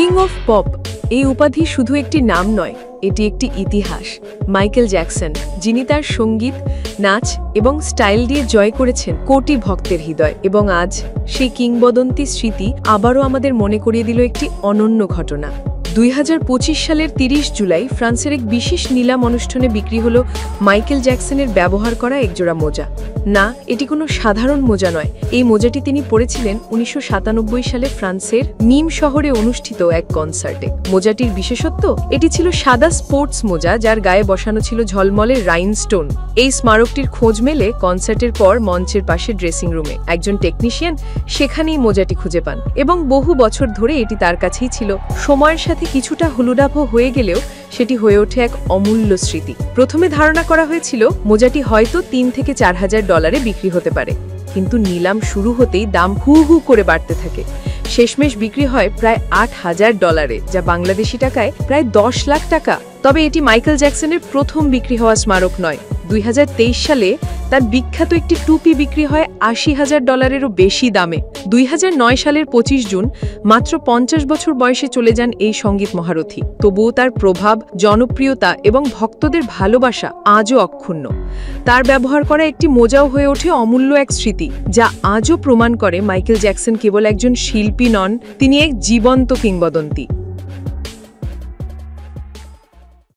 King of pop এই উপাধি শুধু একটি নাম নয়, এটি একটি ইতিহাস। মাইকেল জ্যাকসন, যিনি তার সঙ্গীত, নাচ এবং স্টাইল দিয়ে জয় করেছেন কোটি ভক্তের হৃদয়, এবং আজ সেই কিংবদন্তি স্মৃতি আবারও আমাদের মনে করিয়ে দিল একটি অনন্য ঘটনা। 2025 সালের 30 জুলাই ফ্রান্সের এক বিশেষ নিলাম অনুষ্ঠানে বিক্রি হলো মাইকেল জ্যাকসনের ব্যবহার করা একজোড়া মোজা। না, এটি কোনো সাধারণ মোজা নয়। এই মোজাটি তিনি পরেছিলেন 1997 সালে ফ্রান্সের নিম শহরে অনুষ্ঠিত এক কনসার্টে। মোজাটির বিশেষত্ব, এটি ছিল সাদা স্পোর্টস মোজা যার গায়ে বসানো ছিল ঝলমলে রাইনস্টোন। এই স্মারকটির খোঁজ মেলে কনসার্টের পর মঞ্চের পাশে ড্রেসিং রুমে। একজন টেকনিশিয়ান সেখানেই মোজাটি খুঁজে পান এবং বহু বছর ধরে এটি তার কাছেই ছিল। সময়ের সাথে কিছুটা হলুদাভ হয়ে গেলেও সেটি হয়ে ওঠে এক অমূল্য স্মৃতি। প্রথমে ধারণা করা হয়েছিল মোজাটি হয়তো $3,000 থেকে $4,000 বিক্রি হতে পারে, কিন্তু নিলাম শুরু হতেই দাম হু হু করে বাড়তে থাকে। শেষমেশ বিক্রি হয় প্রায় $8,000, যা বাংলাদেশি টাকায় প্রায় 10 লাখ টাকা। তবে এটি মাইকেল জ্যাকসনের প্রথম বিক্রি হওয়া স্মারক নয়। 2023 সালে তার বিখ্যাত একটি টুপি বিক্রি হয় $80,000-এরও বেশি দামে। 2009 সালের 25 জুন মাত্র 50 বছর বয়সে চলে যান এই সঙ্গীত মহারথী। তবুও তার প্রভাব, জনপ্রিয়তা এবং ভক্তদের ভালোবাসা আজও অক্ষুণ্ণ। তার ব্যবহার করা একটি মোজাও হয়ে ওঠে অমূল্য এক স্মৃতি, যা আজও প্রমাণ করে মাইকেল জ্যাকসন কেবল একজন শিল্পী নন, তিনি এক জীবন্ত কিংবদন্তি।